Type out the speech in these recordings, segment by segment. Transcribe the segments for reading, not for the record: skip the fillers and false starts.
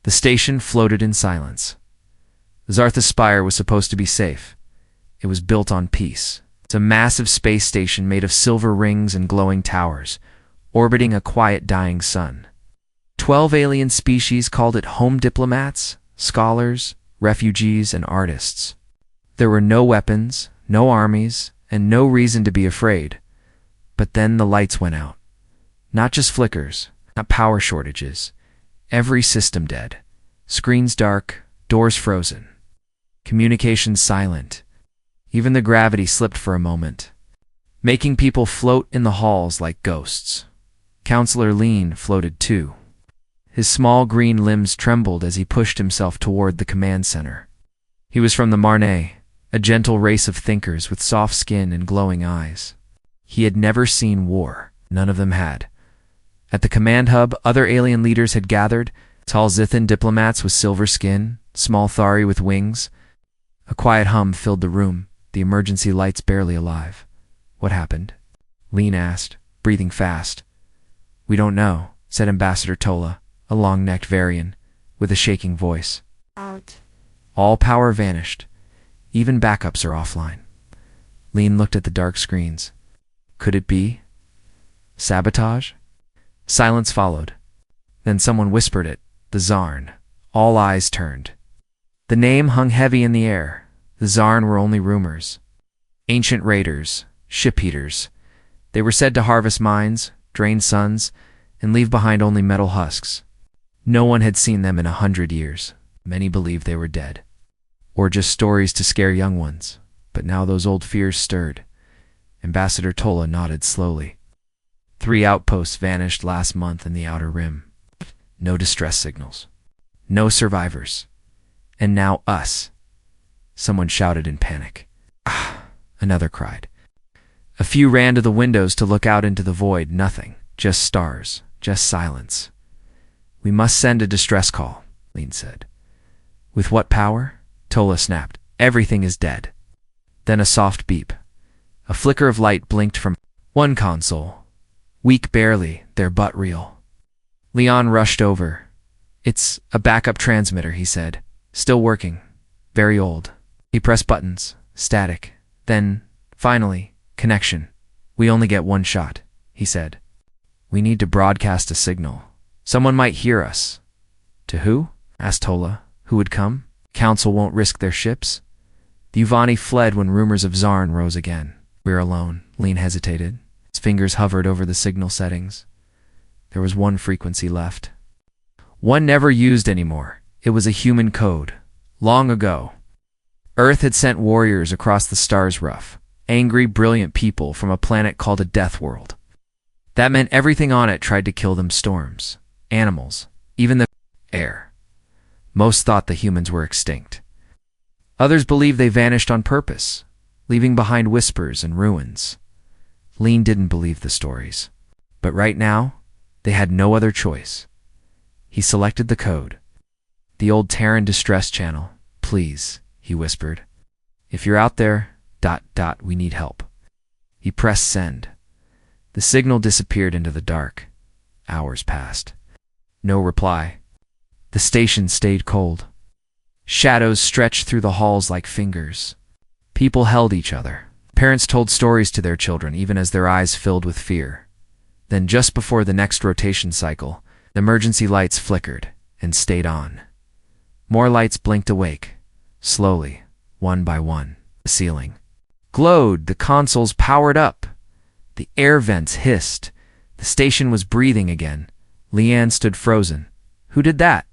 The station floated in silence. Zarthis Spire was supposed to be safe. It was built on peace. It's a massive space station made of silver rings and glowing towers, orbiting a quiet dying sun. 12 alien species called it home: diplomats, scholars, refugees, and artists. There were no weapons, no armies, and no reason to be afraid. But then the lights went out. Not just flickers, not power shortages. Every system dead. Screens dark, doors frozen. Communications silent. Even the gravity slipped for a moment, making people float in the halls like ghosts. Counselor Lean floated too. His small green limbs trembled as he pushed himself toward the command center. He was from the Marne, a gentle race of thinkers with soft skin and glowing eyes. He had never seen war. None of them had. At the command hub, other alien leaders had gathered, tall Zithan diplomats with silver skin, small Thari with wings. A quiet hum filled the room, the emergency lights barely alive. What happened? Lean asked, breathing fast. We don't know, said Ambassador Tola, a long-necked Varian, with a shaking voice. Out. All power vanished. Even backups are offline. Lean looked at the dark screens. Could it be? Sabotage? Silence followed. Then someone whispered it. The Xarn. All eyes turned. The name hung heavy in the air. The Xarn were only rumors. Ancient raiders, ship eaters. They were said to harvest mines, drain suns, and leave behind only metal husks. No one had seen them in 100 years. Many believed they were dead. Or just stories to scare young ones. But now those old fears stirred. Ambassador Tola nodded slowly. 3 outposts vanished last month in the Outer Rim. No distress signals. No survivors. And now us. Someone shouted in panic. Ah, another cried. A few ran to the windows to look out into the void. Nothing. Just stars. Just silence. We must send a distress call, Lean said. With what power? Tola snapped. Everything is dead. Then a soft beep. A flicker of light blinked from one console. Weak barely, their butt real. Leon rushed over. It's a backup transmitter, he said. Still working. Very old. He pressed buttons. Static. Then, finally, connection. We only get one shot, he said. We need to broadcast a signal. Someone might hear us. To who? Asked Tola. Who would come? Council won't risk their ships. The Yuvani fled when rumors of Xarn rose again. We're alone. Lean hesitated. His fingers hovered over the signal settings. There was one frequency left. One never used anymore. It was a human code. Long ago. Earth had sent warriors across the stars rough. Angry, brilliant people from a planet called a death world. That meant everything on it tried to kill them: storms, animals, even the air. Most thought the humans were extinct. Others believed they vanished on purpose, leaving behind whispers and ruins. Lean didn't believe the stories. But right now, they had no other choice. He selected the code. The old Terran distress channel. Please, he whispered. If you're out there, ... we need help. He pressed send. The signal disappeared into the dark. Hours passed. No reply. The station stayed cold. Shadows stretched through the halls like fingers. People held each other. Parents told stories to their children even as their eyes filled with fear. Then just before the next rotation cycle, the emergency lights flickered and stayed on. More lights blinked awake. Slowly, one by one, the ceiling glowed, the consoles powered up. The air vents hissed. The station was breathing again. Leanne stood frozen. Who did that?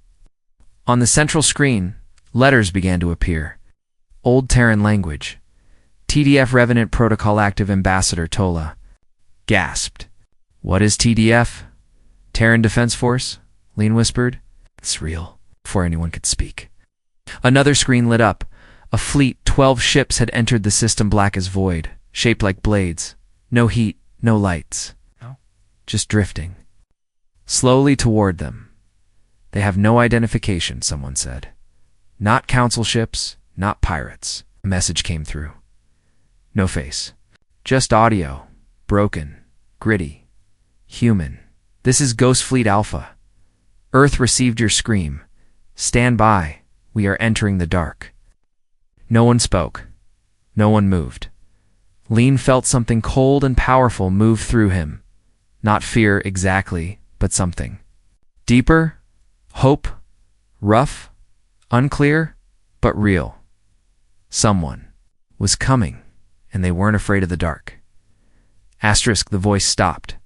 On the central screen, letters began to appear. Old Terran language. TDF Revenant Protocol active. Ambassador Tola gasped. What is TDF? Terran Defense Force? Lean whispered. It's real. Before anyone could speak. Another screen lit up. A fleet, 12 ships had entered the system, black as void, shaped like blades. No heat, no lights. No. Just drifting. Slowly toward them. They have no identification, someone said. Not council ships, not pirates. A message came through. No face. Just audio. Broken. Gritty. Human. This is Ghost Fleet Alpha. Earth received your scream. "Stand by. We are entering the dark." No one spoke. No one moved. Lean felt something cold and powerful move through him. Not fear exactly, but something. Deeper, hope, rough, unclear, but real. Someone was coming, and they weren't afraid of the dark. Asterisk, the voice stopped.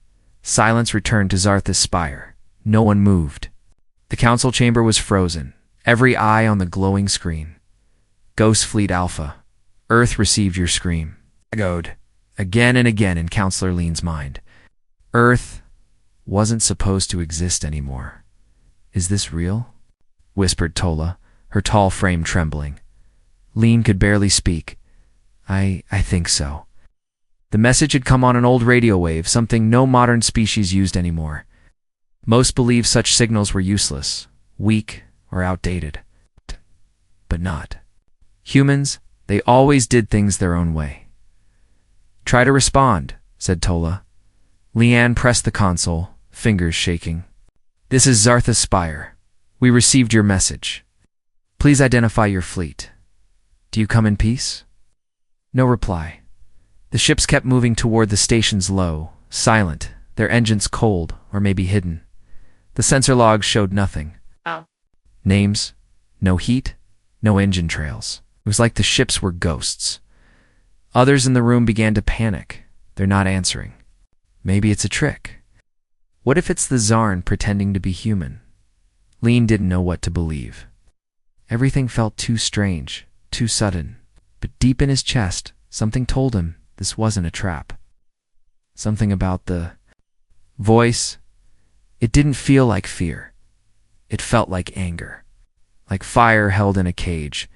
Silence returned to Zarthis Spire. No one moved. The council chamber was frozen, every eye on the glowing screen. Ghost Fleet Alpha. Earth received your scream. Echoed again and again in Counselor Lean's mind. Earth wasn't supposed to exist anymore. "Is this real?" whispered Tola, her tall frame trembling. Lean could barely speak. I think so." The message had come on an old radio wave, something no modern species used anymore. Most believed such signals were useless, weak, or outdated. But not. Humans, they always did things their own way. "Try to respond," said Tola. Leanne pressed the console, fingers shaking. "This is Zarthis Spire. We received your message. Please identify your fleet. Do you come in peace?" No reply. The ships kept moving toward the stations low, silent, their engines cold or maybe hidden. The sensor logs showed nothing. Names, no heat, no engine trails. It was like the ships were ghosts. Others in the room began to panic. They're not answering. Maybe it's a trick. What if it's the Xarn pretending to be human? Lean didn't know what to believe. Everything felt too strange, too sudden. But deep in his chest, something told him this wasn't a trap. Something about the voice. It didn't feel like fear. It felt like anger. Like fire held in a cage.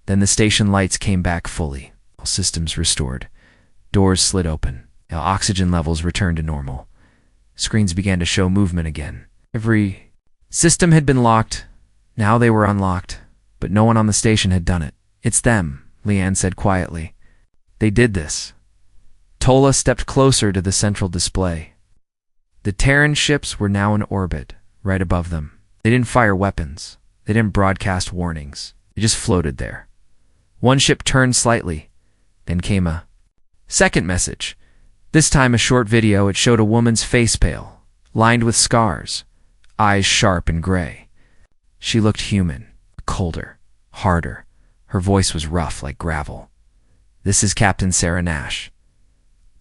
Then the station lights came back fully. All systems restored. Doors slid open. Oxygen levels returned to normal. Screens began to show movement again. Every system had been locked. Now they were unlocked. But no one on the station had done it. "It's them," Leanne said quietly. "They did this." Tola stepped closer to the central display. The Terran ships were now in orbit, right above them. They didn't fire weapons. They didn't broadcast warnings. They just floated there. One ship turned slightly. Then came a second message. This time a short video. It showed a woman's face pale, lined with scars, eyes sharp and gray. She looked human, colder, harder. Her voice was rough like gravel. "This is Captain Sarah Nash.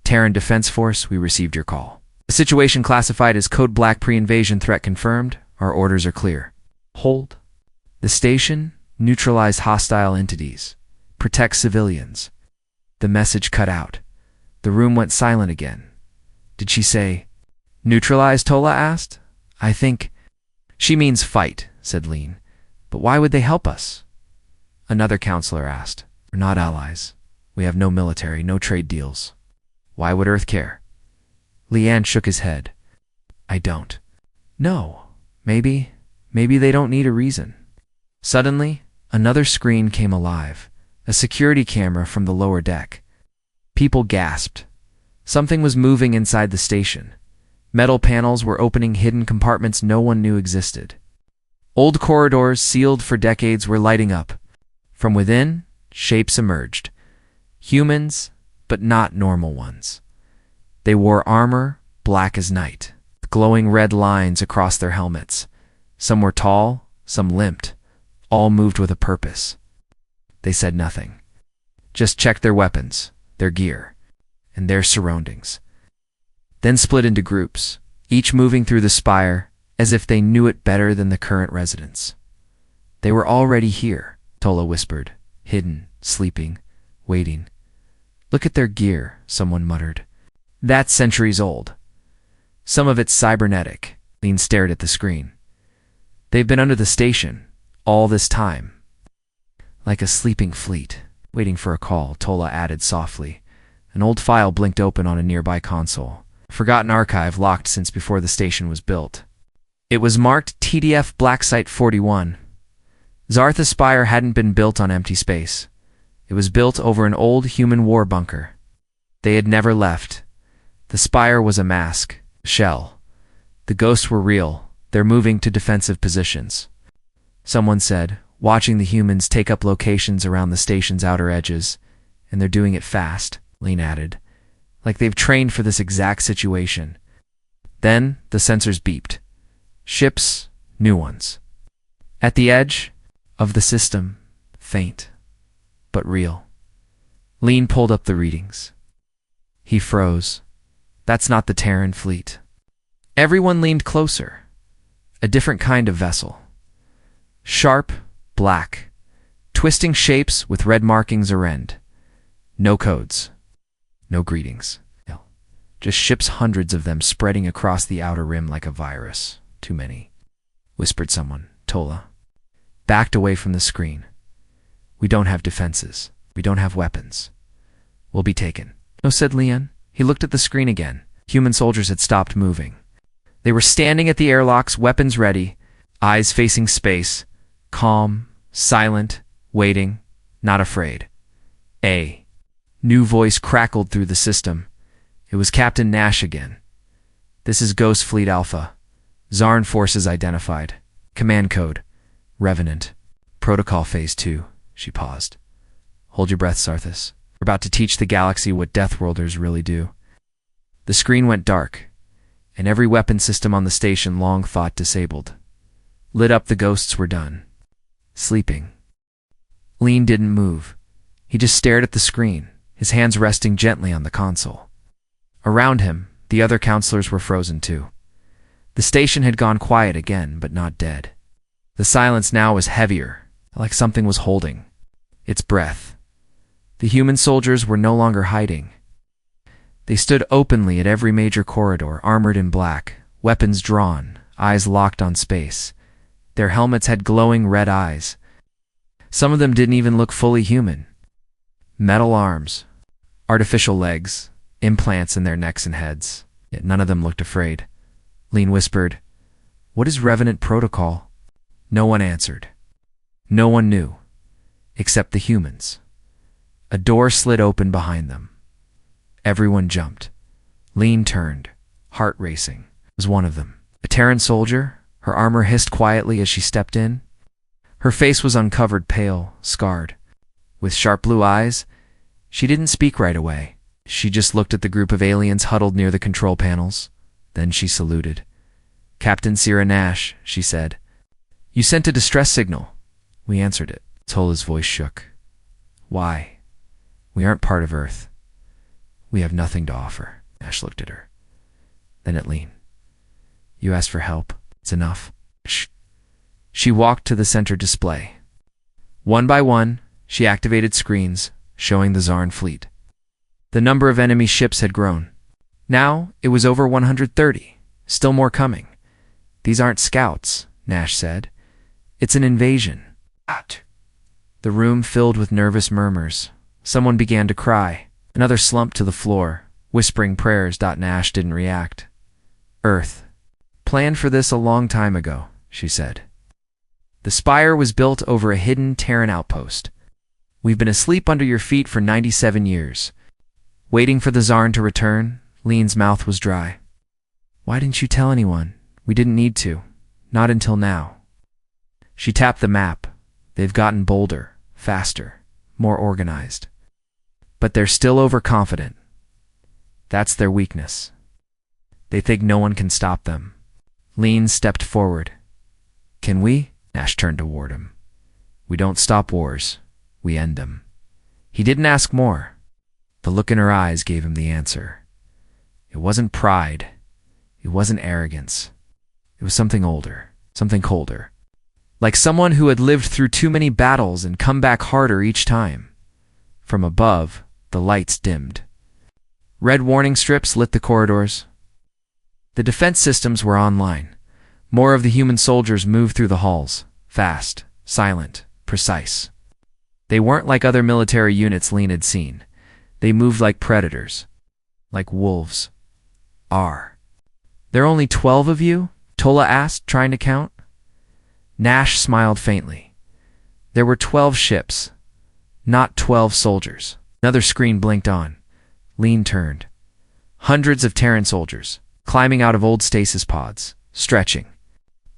Terran Defense Force, we received your call. The situation classified as Code Black, pre-invasion threat confirmed. Our orders are clear. Hold. The station, neutralize hostile entities. Protect civilians." The message cut out. The room went silent again. "Did she say neutralize?" Tola asked. "I think she means fight," said Lean. "But why would they help us?" Another counselor asked. "We're not allies. We have no military, no trade deals. Why would Earth care?" Leanne shook his head. "I don't. No. Maybe they don't need a reason." Suddenly, another screen came alive. A security camera from the lower deck. People gasped. Something was moving inside the station. Metal panels were opening hidden compartments no one knew existed. Old corridors, sealed for decades, were lighting up. From within, shapes emerged. Humans, but not normal ones. They wore armor, black as night, glowing red lines across their helmets. Some were tall, some limped. All moved with a purpose. They said nothing. Just checked their weapons, their gear, and their surroundings. Then split into groups, each moving through the spire as if they knew it better than the current residents. "They were already here," Tola whispered, hidden, sleeping, waiting. "Look at their gear," someone muttered. "That's centuries old. Some of it's cybernetic." Lean stared at the screen. "They've been under the station all this time. Like a sleeping fleet, waiting for a call," Tola added softly. An old file blinked open on a nearby console. A forgotten archive locked since before the station was built. It was marked TDF Black Site 41. Zarthis Spire hadn't been built on empty space. It was built over an old human war bunker. They had never left. The spire was a mask, a shell. The ghosts were real. They're moving to defensive positions. someone said, watching the humans take up locations around the station's outer edges. And they're doing it fast, Lean added, like they've trained for this exact situation. Then the sensors beeped. Ships, new ones. At the edge of the system, faint, but real. Lean pulled up the readings. He froze. That's not the Terran fleet. Everyone leaned closer. A different kind of vessel. Sharp, black, twisting shapes with red markings around. No codes. No greetings. Just ships, hundreds of them spreading across the outer rim like a virus. Too many, whispered someone. Tola backed away from the screen. We don't have defenses. We don't have weapons. We'll be taken. No, said Leon. He looked at the screen again. Human soldiers had stopped moving. They were standing at the airlocks, weapons ready, eyes facing space, calm, silent, waiting, not afraid. A new voice crackled through the system. It was Captain Nash again. This is Ghost Fleet Alpha. Xarn forces identified. Command code. Revenant. Protocol Phase 2. She paused. Hold your breath, Zarthis. We're about to teach the galaxy what deathworlders really do. The screen went dark, and every weapon system on the station long thought disabled. Lit up, the ghosts were done. Sleeping. Lean didn't move. He just stared at the screen, his hands resting gently on the console. Around him, the other counselors were frozen too. The station had gone quiet again, but not dead. The silence now was heavier, like something was holding its breath. The human soldiers were no longer hiding. They stood openly at every major corridor, armored in black, weapons drawn, eyes locked on space. Their helmets had glowing red eyes. Some of them didn't even look fully human. Metal arms, artificial legs, implants in their necks and heads, yet none of them looked afraid. Lean whispered, "What is Revenant Protocol?" No one answered. No one knew, except the humans. A door slid open behind them. Everyone jumped. Lean turned, heart racing. It was one of them. A Terran soldier. Her armor hissed quietly as she stepped in. Her face was uncovered, pale, scarred. With sharp blue eyes, she didn't speak right away. She just looked at the group of aliens huddled near the control panels. Then she saluted. "Captain Sierra Nash," she said. "You sent a distress signal." "We answered it." Tola's voice shook. "Why? We aren't part of Earth. We have nothing to offer." Nash looked at her. Then at Lean. "You asked for help. It's enough." Shh. She walked to the center display. One by one, she activated screens, showing the Xarn fleet. The number of enemy ships had grown. Now it was over 130, still more coming. "These aren't scouts," Nash said. "It's an invasion." The room filled with nervous murmurs. Someone began to cry. Another slumped to the floor, whispering prayers. Nash didn't react. "Earth planned for this a long time ago," she said. "The Spire was built over a hidden Terran outpost. We've been asleep under your feet for 97 years. Waiting for the Xarn to return." Lean's mouth was dry. "Why didn't you tell anyone? We didn't need to. Not until now." She tapped the map. "They've gotten bolder, faster, more organized. But they're still overconfident. That's their weakness. They think no one can stop them." Lean stepped forward. "Can we?" Nash turned toward him. "We don't stop wars. We end them." He didn't ask more. The look in her eyes gave him the answer. It wasn't pride. It wasn't arrogance. It was something older, something colder. Like someone who had lived through too many battles and come back harder each time. From above, the lights dimmed. Red warning strips lit the corridors. The defense systems were online. More of the human soldiers moved through the halls, fast, silent, precise. They weren't like other military units Lean had seen. They moved like predators, like wolves. "There are only 12 of you?" Tola asked, trying to count. Nash smiled faintly. "There were 12 ships, not 12 soldiers." Another screen blinked on. Lean turned. Hundreds of Terran soldiers, climbing out of old stasis pods, stretching,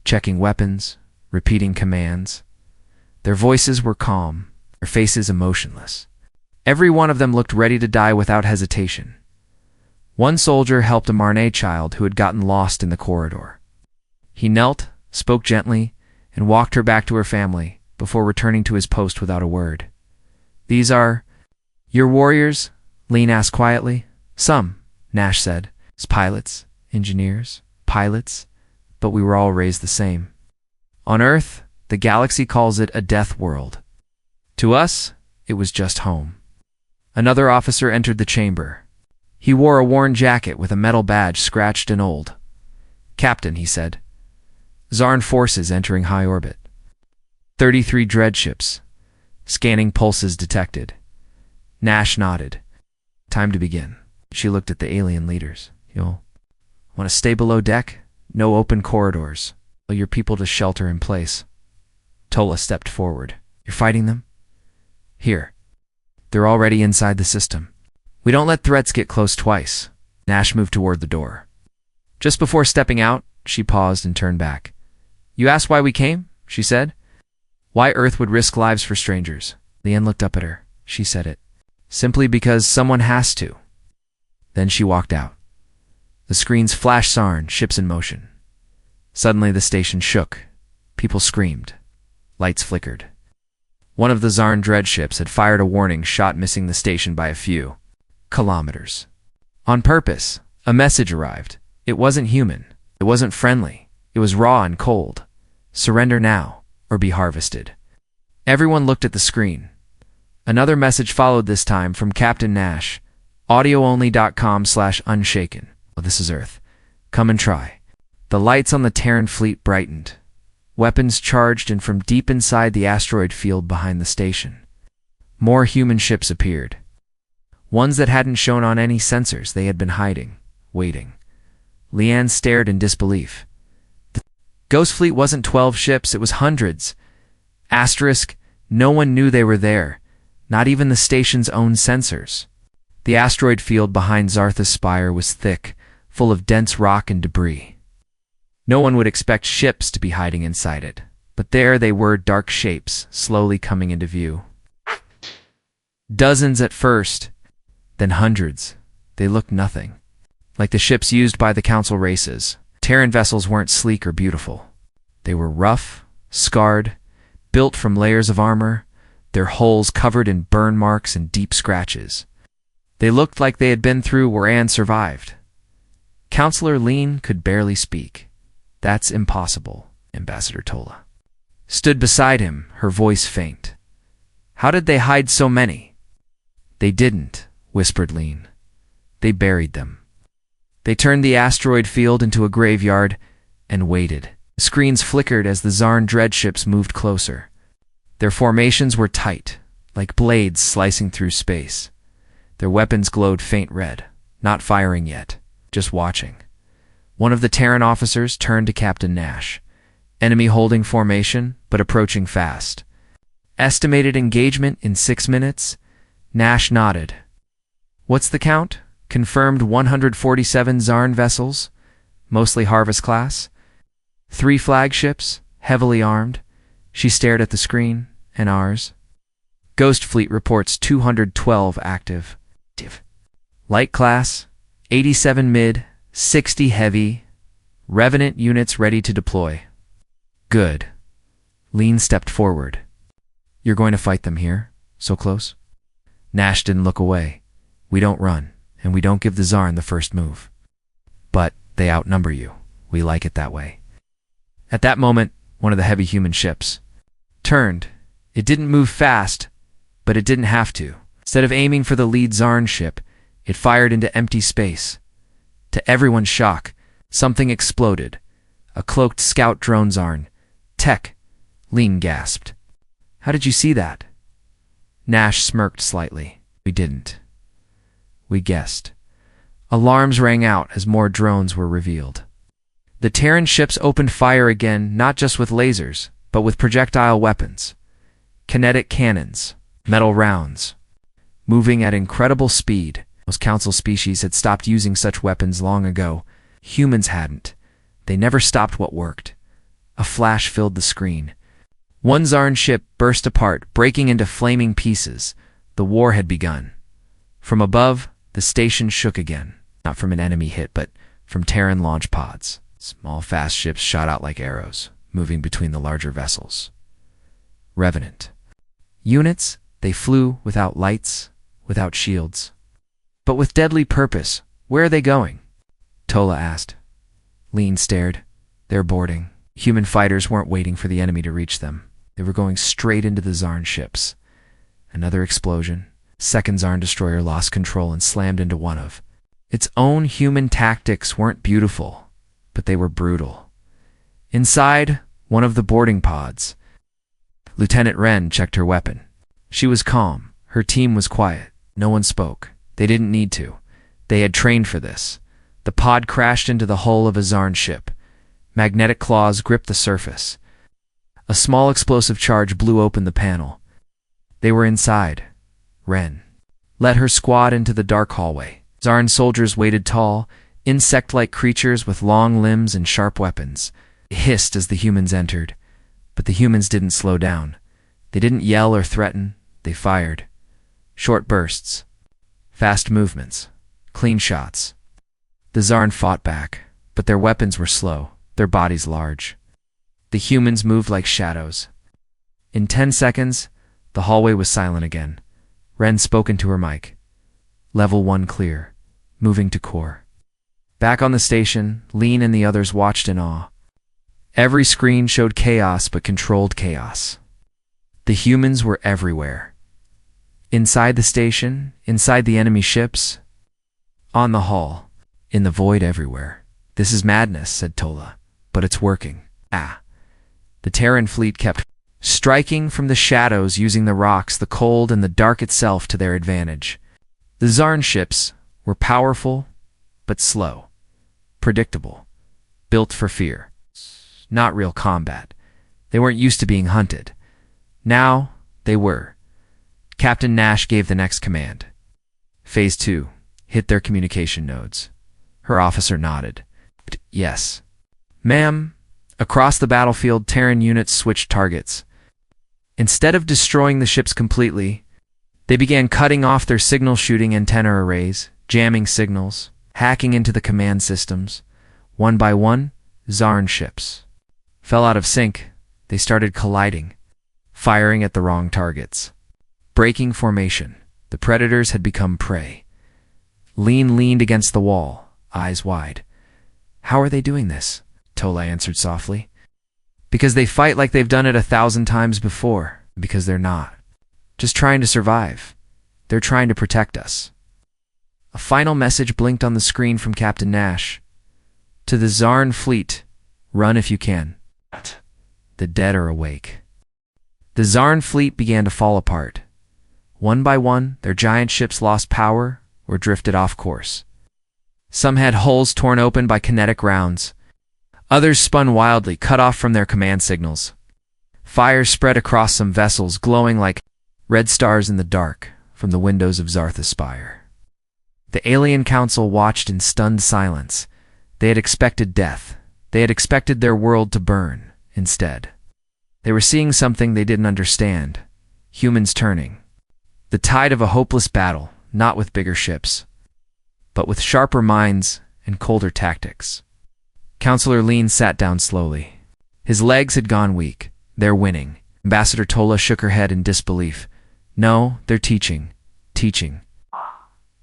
checking weapons, repeating commands. Their voices were calm, their faces emotionless. Every one of them looked ready to die without hesitation. One soldier helped a Marne child who had gotten lost in the corridor. He knelt, spoke gently, and walked her back to her family before returning to his post without a word. "These are your warriors?" Lean asked quietly. "Some," Nash said. "As pilots, engineers, pilots, but we were all raised the same. On Earth, the galaxy calls it a death world. To us, it was just home." Another officer entered the chamber. He wore a worn jacket with a metal badge scratched and old. "Captain," he said. "Xarn forces entering high orbit. 33 dreadships. Scanning pulses detected." Nash nodded. "Time to begin." She looked at the alien leaders. "You'll want to stay below deck? No open corridors. Allow your people to shelter in place." Tola stepped forward. "You're fighting them?" "Here. They're already inside the system. We don't let threats get close twice." Nash moved toward the door. Just before stepping out, she paused and turned back. "You asked why we came?" she said. "Why Earth would risk lives for strangers." Leanne looked up at her. She said it. "Simply because someone has to." Then she walked out. The screens flashed Xarn, ships in motion. Suddenly the station shook. People screamed. Lights flickered. One of the Xarn dreadships had fired a warning shot, missing the station by a few kilometers. On purpose, a message arrived. It wasn't human. It wasn't friendly. It was raw and cold. "Surrender now, or be harvested." Everyone looked at the screen. Another message followed, this time from Captain Nash. audioonly.com/unshaken. "Well, this is Earth. Come and try." The lights on the Terran fleet brightened. Weapons charged in from deep inside the asteroid field behind the station. More human ships appeared. Ones that hadn't shown on any sensors. They had been hiding, waiting. Leanne stared in disbelief. The Ghost Fleet wasn't 12 ships, it was hundreds. Asterisk, no one knew they were there, not even the station's own sensors. The asteroid field behind Zarthis Spire was thick, full of dense rock and debris. No one would expect ships to be hiding inside it, but there they were, dark shapes, slowly coming into view. Dozens at first, then hundreds. They looked nothing like the ships used by the Council races. Terran vessels weren't sleek or beautiful. They were rough, scarred, built from layers of armor, their hulls covered in burn marks and deep scratches. They looked like they had been through war and survived. Counselor Lean could barely speak. "That's impossible," Ambassador Tola stood beside him, her voice faint. "How did they hide so many?" "They didn't," whispered Lean. "They buried them. They turned the asteroid field into a graveyard and waited." The screens flickered as the Xarn dreadships moved closer. Their formations were tight, like blades slicing through space. Their weapons glowed faint red, not firing yet, just watching. One of the Terran officers turned to Captain Nash. "Enemy holding formation, but approaching fast. Estimated engagement in 6 minutes?" Nash nodded. "What's the count?" "Confirmed 147 Xarn vessels, mostly Harvest class. 3 flagships, heavily armed." She stared at the screen. "And ours?" "Ghost Fleet reports 212 active. Light class, 87 mid, 60 heavy. Revenant units ready to deploy." "Good." Lean stepped forward. "You're going to fight them here? So close?" Nash didn't look away. "We don't run, and we don't give the Xarn the first move. But they outnumber you. We like it that way." At that moment, one of the heavy human ships turned. It didn't move fast, but it didn't have to. Instead of aiming for the lead Xarn ship, it fired into empty space. To everyone's shock, something exploded. A cloaked scout drone Xarn. "Tech," Lean gasped. "How did you see that?" Nash smirked slightly. "We didn't. We guessed." Alarms rang out as more drones were revealed. The Terran ships opened fire again, not just with lasers, but with projectile weapons. Kinetic cannons, metal rounds, moving at incredible speed. Most Council species had stopped using such weapons long ago. Humans hadn't. They never stopped what worked. A flash filled the screen. One Xarn ship burst apart, breaking into flaming pieces. The war had begun. From above, the station shook again, not from an enemy hit, but from Terran launch pods. Small, fast ships shot out like arrows, moving between the larger vessels. Revenant. Units, they flew without lights, without shields. But with deadly purpose. Where are they going? Tola asked. Lean stared. They're boarding. Human fighters weren't waiting for the enemy to reach them. They were going straight into the Xarn ships. Another explosion. Second Xarn destroyer lost control and slammed into one of its own. Human tactics weren't beautiful, but they were brutal. Inside one of the boarding pods, Lieutenant Wren checked her weapon. She was calm. Her team was quiet. No one spoke. They didn't need to. They had trained for this. The pod crashed into the hull of a Xarn ship. Magnetic claws gripped the surface. A small explosive charge blew open the panel. They were inside. Wren led her squad into the dark hallway. Xarn soldiers waited tall, insect-like creatures with long limbs and sharp weapons. They hissed as the humans entered. But the humans didn't slow down. They didn't yell or threaten. They fired. Short bursts. Fast movements. Clean shots. The Xarn fought back, but their weapons were slow, their bodies large. The humans moved like shadows. In 10 seconds, the hallway was silent again. Wren spoke into her mic. Level 1 clear. Moving to core. Back on the station, Lean and the others watched in awe. Every screen showed chaos, but controlled chaos. The humans were everywhere. Inside the station, inside the enemy ships, on the hull, in the void everywhere. This is madness, said Tola, but it's working. The Terran fleet kept striking from the shadows, using the rocks, the cold, and the dark itself to their advantage. The Xarn ships were powerful, but slow, predictable, built for fear. Not real combat. They weren't used to being hunted. Now, they were. Captain Nash gave the next command. Phase 2. Hit their communication nodes. Her officer nodded. Yes. Ma'am. Across the battlefield, Terran units switched targets. Instead of destroying the ships completely, they began cutting off their signal shooting antenna arrays, jamming signals, hacking into the command systems. One by one, Xarn ships fell out of sync. They started colliding, firing at the wrong targets. Breaking formation. The predators had become prey. Lean leaned against the wall, eyes wide. How are they doing this? Tola answered softly. Because they fight like they've done it 1,000 times before. Because they're not just trying to survive. They're trying to protect us. A final message blinked on the screen from Captain Nash. To the Xarn fleet, run if you can. The dead are awake. The Xarn fleet began to fall apart. One by one, their giant ships lost power or drifted off course. Some had hulls torn open by kinetic rounds. Others spun wildly, cut off from their command signals. Fire spread across some vessels, glowing like red stars in the dark from the windows of Zarthis Spire. The alien council watched in stunned silence. They had expected death. They had expected their world to burn. Instead, they were seeing something they didn't understand. Humans turning. The tide of a hopeless battle, not with bigger ships, but with sharper minds and colder tactics. Counselor Lean sat down slowly. His legs had gone weak. They're winning. Ambassador Tola shook her head in disbelief. No, they're teaching. Teaching.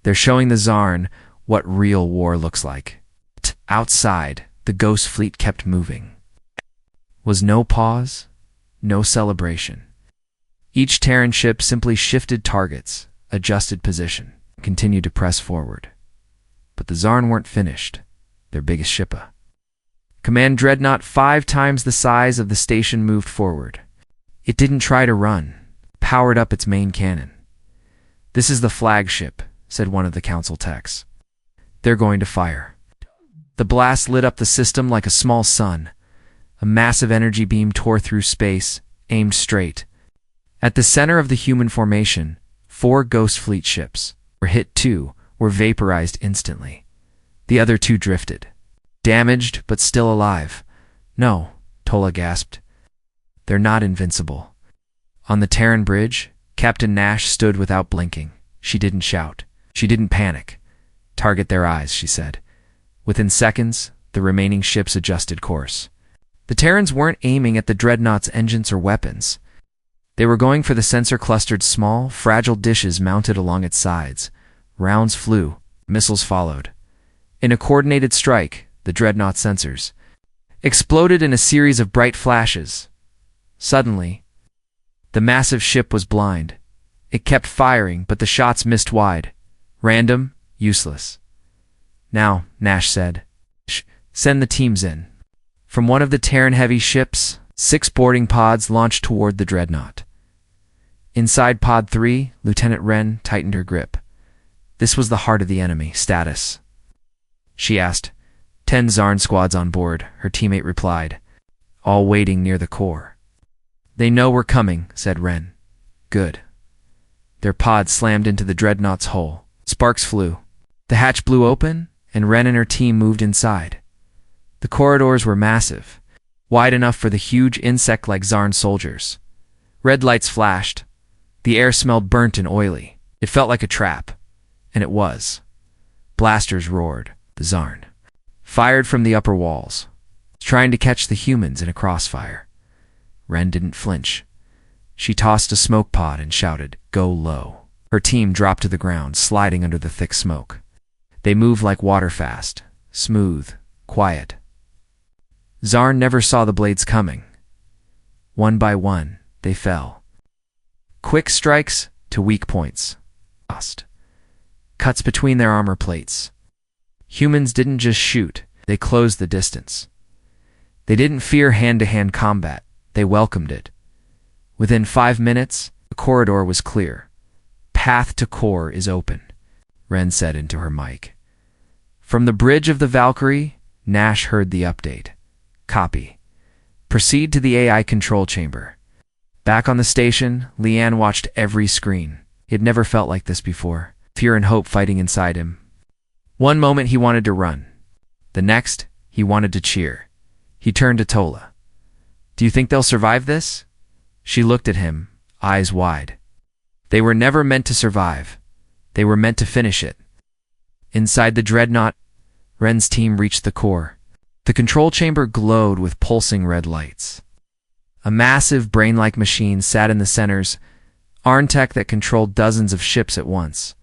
They're showing the Xarn what real war looks like. Outside, the ghost fleet kept moving. Was no pause, no celebration. Each Terran ship simply shifted targets, adjusted position, continued to press forward. But the Xarn weren't finished. Their biggest ship, a command dreadnought 5 times the size of the station, moved forward. It didn't try to run, powered up its main cannon. This is the flagship, said one of the council techs. They're going to fire. The blast lit up the system like a small sun. A massive energy beam tore through space, aimed straight. At the center of the human formation, 4 Ghost Fleet ships were hit. 2 were vaporized instantly. The other 2 drifted. Damaged, but still alive. No, Tola gasped. They're not invincible. On the Terran bridge, Captain Nash stood without blinking. She didn't shout. She didn't panic. Target their eyes, she said. Within seconds, the remaining ships adjusted course. The Terrans weren't aiming at the dreadnought's engines or weapons. They were going for the sensor-clustered small, fragile dishes mounted along its sides. Rounds flew. Missiles followed. In a coordinated strike, the dreadnought sensors exploded in a series of bright flashes. Suddenly, the massive ship was blind. It kept firing, but the shots missed wide. Random, useless. Now, Nash said, send the teams in. From one of the Terran heavy ships, 6 boarding pods launched toward the dreadnought. Inside Pod 3, Lieutenant Wren tightened her grip. This was the heart of the enemy. Status? She asked. 10 Xarn squads on board, her teammate replied. All waiting near the core. They know we're coming, said Wren. Good. Their pod slammed into the dreadnought's hull. Sparks flew. The hatch blew open, and Wren and her team moved inside. The corridors were massive, wide enough for the huge insect-like Xarn soldiers. Red lights flashed. The air smelled burnt and oily. It felt like a trap. And it was. Blasters roared. The Xarn fired from the upper walls, trying to catch the humans in a crossfire. Wren didn't flinch. She tossed a smoke pod and shouted, "Go low." Her team dropped to the ground, sliding under the thick smoke. They moved like water fast, smooth, quiet. Xarn never saw the blades coming. One by one, they fell. Quick strikes to weak points. Lost. Cuts between their armor plates. Humans didn't just shoot, they closed the distance. They didn't fear hand-to-hand combat, they welcomed it. Within 5 minutes, the corridor was clear. Path to core is open, Wren said into her mic. From the bridge of the Valkyrie, Nash heard the update. Copy. Proceed to the AI control chamber. Back on the station, Leanne watched every screen. He had never felt like this before, fear and hope fighting inside him. One moment he wanted to run. The next, he wanted to cheer. He turned to Tola. Do you think they'll survive this? She looked at him, eyes wide. They were never meant to survive. They were meant to finish it. Inside the dreadnought, Wren's team reached the core. The control chamber glowed with pulsing red lights. A massive brain-like machine sat in the centers, Arntech that controlled dozens of ships at once.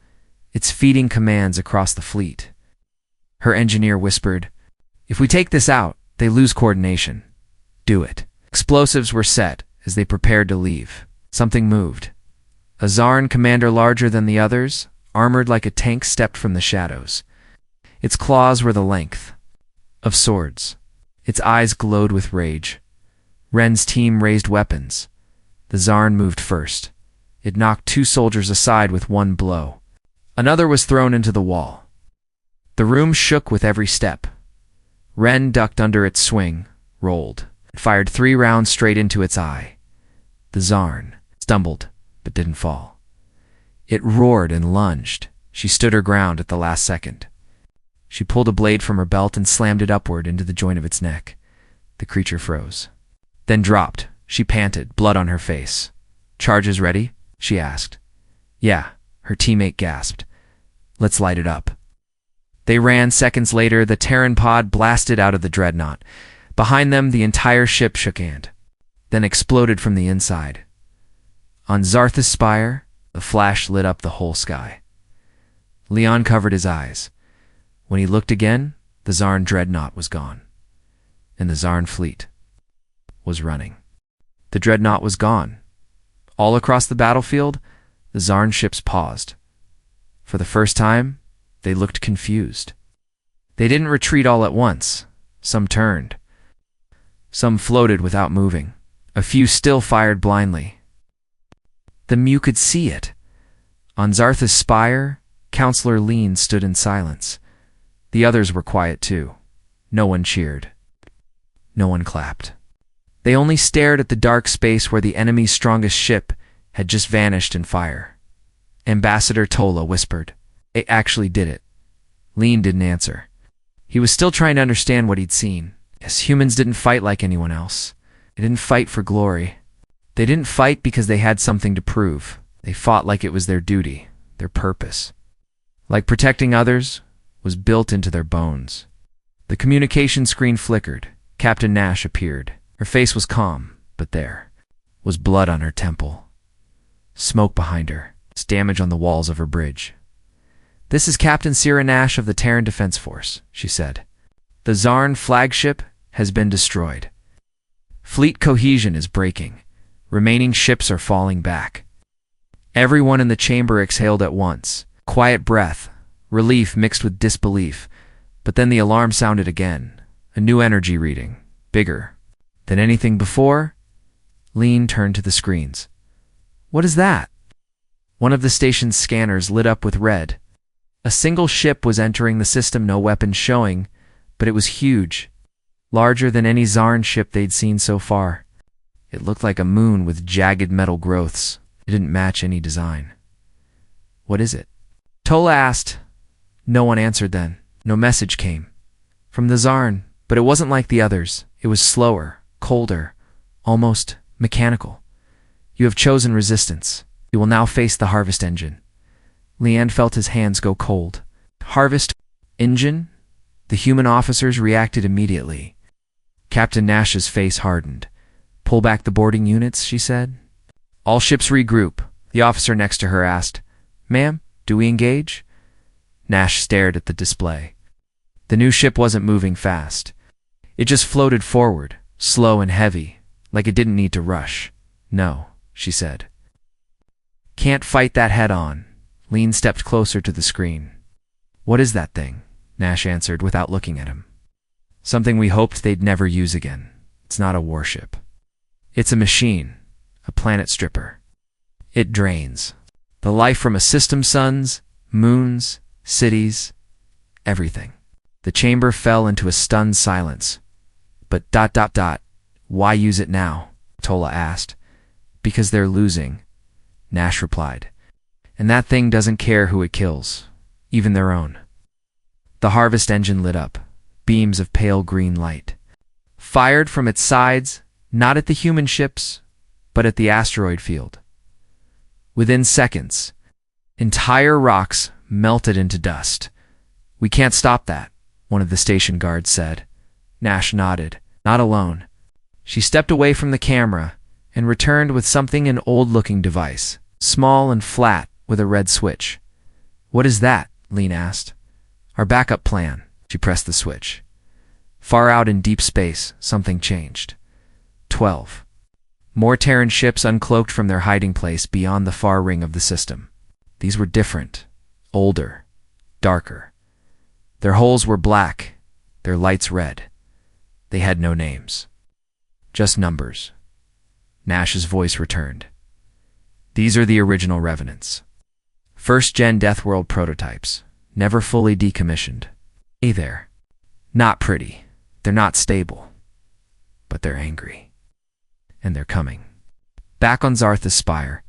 It's feeding commands across the fleet. Her engineer whispered, If we take this out, they lose coordination. Do it. Explosives were set as they prepared to leave. Something moved. A Xarn commander larger than the others, armored like a tank, stepped from the shadows. Its claws were the length of swords. Its eyes glowed with rage. Wren's team raised weapons. The Xarn moved first. It knocked 2 soldiers aside with one blow. Another was thrown into the wall. The room shook with every step. Wren ducked under its swing, rolled, and fired 3 rounds straight into its eye. The Xarn stumbled, but didn't fall. It roared and lunged. She stood her ground at the last second. She pulled a blade from her belt and slammed it upward into the joint of its neck. The creature froze. Then dropped. She panted, blood on her face. Charges ready? She asked. Yeah, her teammate gasped. Let's light it up. They ran. Seconds later, the Terran pod blasted out of the dreadnought. Behind them, the entire ship shook and then exploded from the inside. On Zarthis Spire, the flash lit up the whole sky. Leon covered his eyes. When he looked again, the Xarn dreadnought was gone. And the Xarn fleet was running. The dreadnought was gone. All across the battlefield, the Xarn ships paused. For the first time, they looked confused. They didn't retreat all at once. Some turned. Some floated without moving. A few still fired blindly. The Mew could see it. On Zarthis Spire, Counselor Lean stood in silence. The others were quiet too. No one cheered. No one clapped. They only stared at the dark space where the enemy's strongest ship had just vanished in fire. Ambassador Tola whispered, "They actually did it." Lean didn't answer. He was still trying to understand what he'd seen. Yes, humans didn't fight like anyone else. They didn't fight for glory. They didn't fight because they had something to prove. They fought like it was their duty, their purpose. Like protecting others was built into their bones. The communication screen flickered. Captain Nash appeared. Her face was calm, but there was blood on her temple. Smoke behind her. It's damage on the walls of her bridge. "This is Captain Sierra Nash of the Terran Defense Force," she said. "The Xarn flagship has been destroyed. Fleet cohesion is breaking. Remaining ships are falling back." Everyone in the chamber exhaled at once. Quiet breath, relief mixed with disbelief. But then the alarm sounded again. A new energy reading, bigger than anything before. Lean turned to the screens. "What is that?" One of the station's scanners lit up with red. A single ship was entering the system, no weapons showing, but it was huge. Larger than any Xarn ship they'd seen so far. It looked like a moon with jagged metal growths. It didn't match any design. "What is it?" Tola asked. No one answered then. No message came. From the Xarn, but it wasn't like the others. It was slower, colder, almost mechanical. "You have chosen resistance. You will now face the harvest engine." Leanne felt his hands go cold. "Harvest engine?" The human officers reacted immediately. Captain Nash's face hardened. "Pull back the boarding units," she said. "All ships regroup." The officer next to her asked, "Ma'am, do we engage?" Nash stared at the display. The new ship wasn't moving fast. It just floated forward, slow and heavy, like it didn't need to rush. "No," she said. "Can't fight that head-on." Lean stepped closer to the screen. "What is that thing?" Nash answered without looking at him. "Something we hoped they'd never use again. It's not a warship. It's a machine, a planet stripper. It drains the life from a system's suns, moons, cities, everything." The chamber fell into a stunned silence. "But ... why use it now?" Tola asked. "Because they're losing," Nash replied. "And that thing doesn't care who it kills, even their own." The harvest engine lit up, beams of pale green light. Fired from its sides, not at the human ships, but at the asteroid field. Within seconds, entire rocks melted into dust. "We can't stop that," one of the station guards said. Nash nodded. "Not alone." She stepped away from the camera and returned with something, an old-looking device, small and flat, with a red switch. "What is that?" Lean asked. "Our backup plan." She pressed the switch. Far out in deep space, something changed. 12. More Terran ships uncloaked from their hiding place beyond the far ring of the system. These were different, older, darker. Their hulls were black, their lights red. They had no names, just numbers. Nash's voice returned. "These are the original revenants. First-gen Deathworld prototypes, never fully decommissioned. Hey there. Not pretty. They're not stable. But they're angry. And they're coming." Back on Zarthis Spire,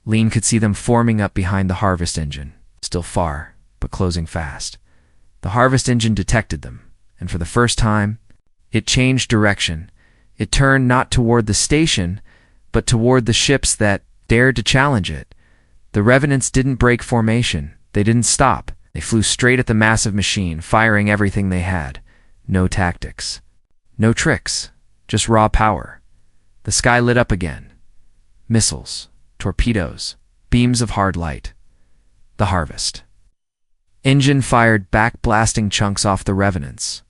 Lean could see them forming up behind the harvest engine, still far, but closing fast. The harvest engine detected them, and for the first time, it changed direction. It turned not toward the station, but toward the ships that dared to challenge it. The revenants didn't break formation. They didn't stop. They flew straight at the massive machine, firing everything they had. No tactics. No tricks. Just raw power. The sky lit up again. Missiles, torpedoes, beams of hard light. The harvest engine fired back, blasting chunks off the revenants.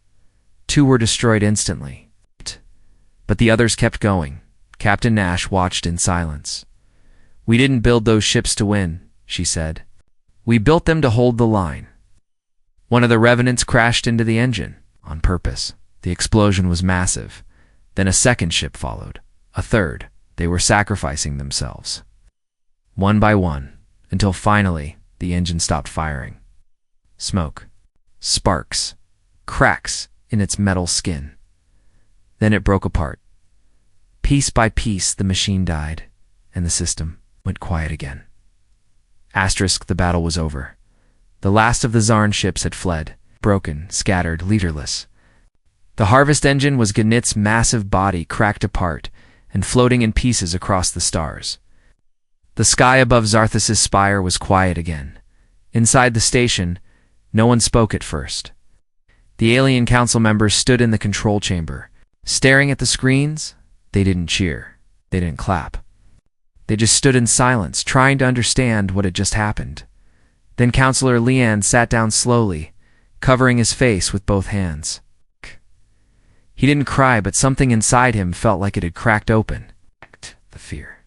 2 were destroyed instantly. But the others kept going. Captain Nash watched in silence. "We didn't build those ships to win," she said. "We built them to hold the line." One of the revenants crashed into the engine, on purpose. The explosion was massive. Then a second ship followed. A third. They were sacrificing themselves. One by one, until finally the engine stopped firing. Smoke. Sparks. Cracks in its metal skin. Then it broke apart. Piece by piece the machine died, and the system went quiet again. The battle was over. The last of the Xarn ships had fled, broken, scattered, leaderless. The harvest engine was Ganit's massive body cracked apart and floating in pieces across the stars. The sky above Zarthis Spire was quiet again. Inside the station, no one spoke at first. The alien council members stood in the control chamber. Staring at the screens, they didn't cheer. They didn't clap. They just stood in silence, trying to understand what had just happened. Then Counselor Lian sat down slowly, covering his face with both hands. He didn't cry, but something inside him felt like it had cracked open. The fear.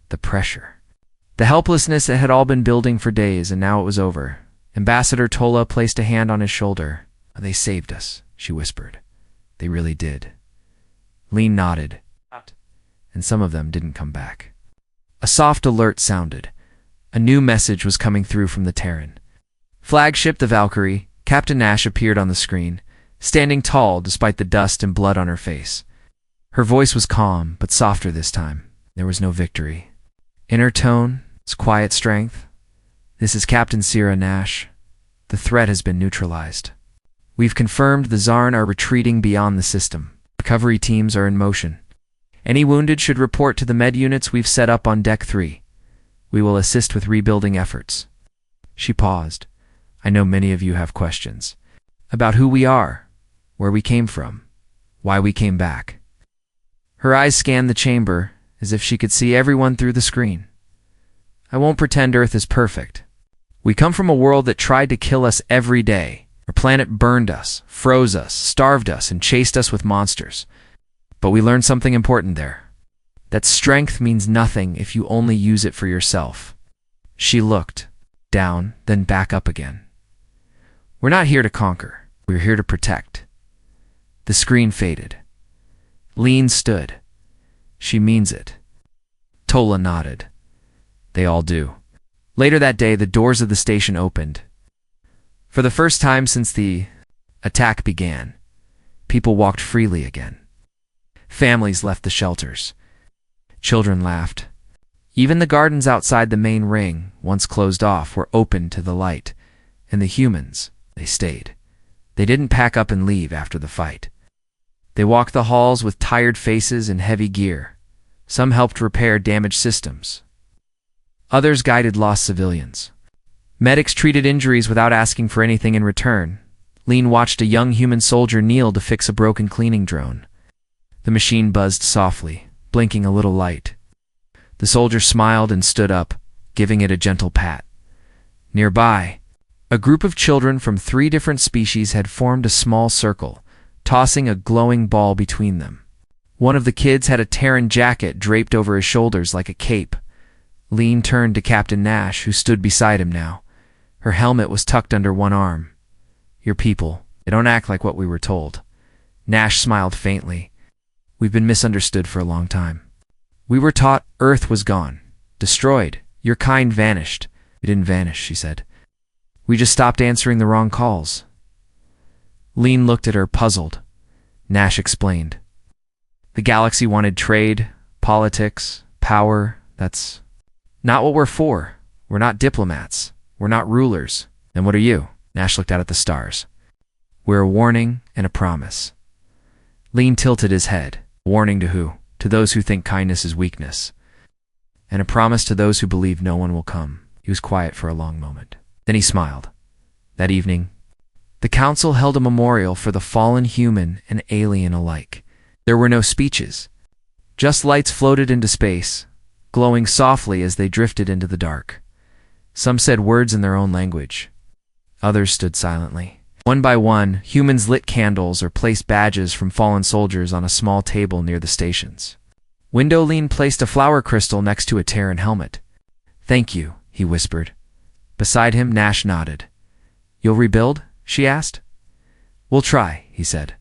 The pressure. The helplessness that had all been building for days, and now it was over. Ambassador Tola placed a hand on his shoulder. "They saved us," she whispered. "They really did." Lean nodded, and some of them didn't come back. A soft alert sounded. A new message was coming through from the Terran. Flagship the Valkyrie, Captain Nash appeared on the screen, standing tall despite the dust and blood on her face. Her voice was calm, but softer this time. There was no victory. In her tone, its quiet strength, "This is Captain Sierra Nash. The threat has been neutralized. We've confirmed the Xarn are retreating beyond the system. Recovery teams are in motion. Any wounded should report to the med units we've set up on Deck 3. We will assist with rebuilding efforts." She paused. "I know many of you have questions. About who we are, where we came from, why we came back." Her eyes scanned the chamber, as if she could see everyone through the screen. "I won't pretend Earth is perfect. We come from a world that tried to kill us every day. Our planet burned us, froze us, starved us, and chased us with monsters. But we learned something important there. That strength means nothing if you only use it for yourself." She looked down, then back up again. "We're not here to conquer. We're here to protect." The screen faded. Lean stood. "She means it." Tola nodded. "They all do." Later that day, the doors of the station opened. For the first time since the attack began, people walked freely again. Families left the shelters. Children laughed. Even the gardens outside the main ring, once closed off, were open to the light, and the humans, they stayed. They didn't pack up and leave after the fight. They walked the halls with tired faces and heavy gear. Some helped repair damaged systems. Others guided lost civilians. Medics treated injuries without asking for anything in return. Lean watched a young human soldier kneel to fix a broken cleaning drone. The machine buzzed softly, blinking a little light. The soldier smiled and stood up, giving it a gentle pat. Nearby, a group of children from 3 different species had formed a small circle, tossing a glowing ball between them. One of the kids had a Terran jacket draped over his shoulders like a cape. Lean turned to Captain Nash, who stood beside him now. Her helmet was tucked under one arm. "Your people, they don't act like what we were told." Nash smiled faintly. "We've been misunderstood for a long time. We were taught Earth was gone, destroyed. Your kind vanished." "We didn't vanish," she said. "We just stopped answering the wrong calls." Lean looked at her, puzzled. Nash explained. "The galaxy wanted trade, politics, power. That's not what we're for. We're not diplomats. We're not rulers. Then what are you?" Nash looked out at the stars. "We're a warning and a promise." Lean tilted his head. "Warning to who?" "To those who think kindness is weakness. And a promise to those who believe no one will come." He was quiet for a long moment. Then he smiled. That evening, the council held a memorial for the fallen human and alien alike. There were no speeches. Just lights floated into space, glowing softly as they drifted into the dark. Some said words in their own language. Others stood silently. One by one, humans lit candles or placed badges from fallen soldiers on a small table near the stations. Windowlean placed a flower crystal next to a Terran helmet. "Thank you," he whispered. Beside him, Nash nodded. "You'll rebuild?" she asked. "We'll try," he said.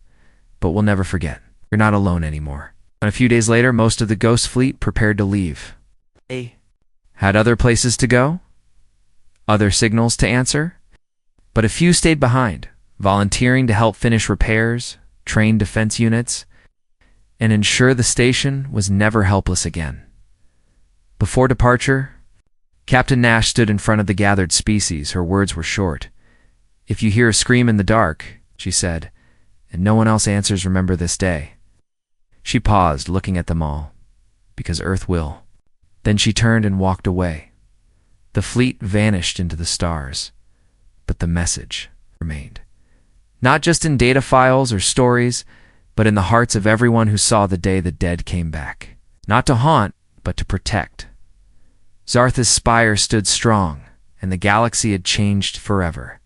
"But we'll never forget. You're not alone anymore." And a few days later, most of the Ghost Fleet prepared to leave. They had other places to go, other signals to answer, but a few stayed behind, volunteering to help finish repairs, train defense units, and ensure the station was never helpless again. Before departure, Captain Nash stood in front of the gathered species. Her words were short. "If you hear a scream in the dark," she said, and no one else answers remember this day. She paused, looking at them all, because Earth will. Then she turned and walked away. The fleet vanished into the stars, but the message remained. Not just in data files or stories, but in the hearts of everyone who saw the day the dead came back. Not to haunt, but to protect. Zarthis Spire stood strong, and the galaxy had changed forever.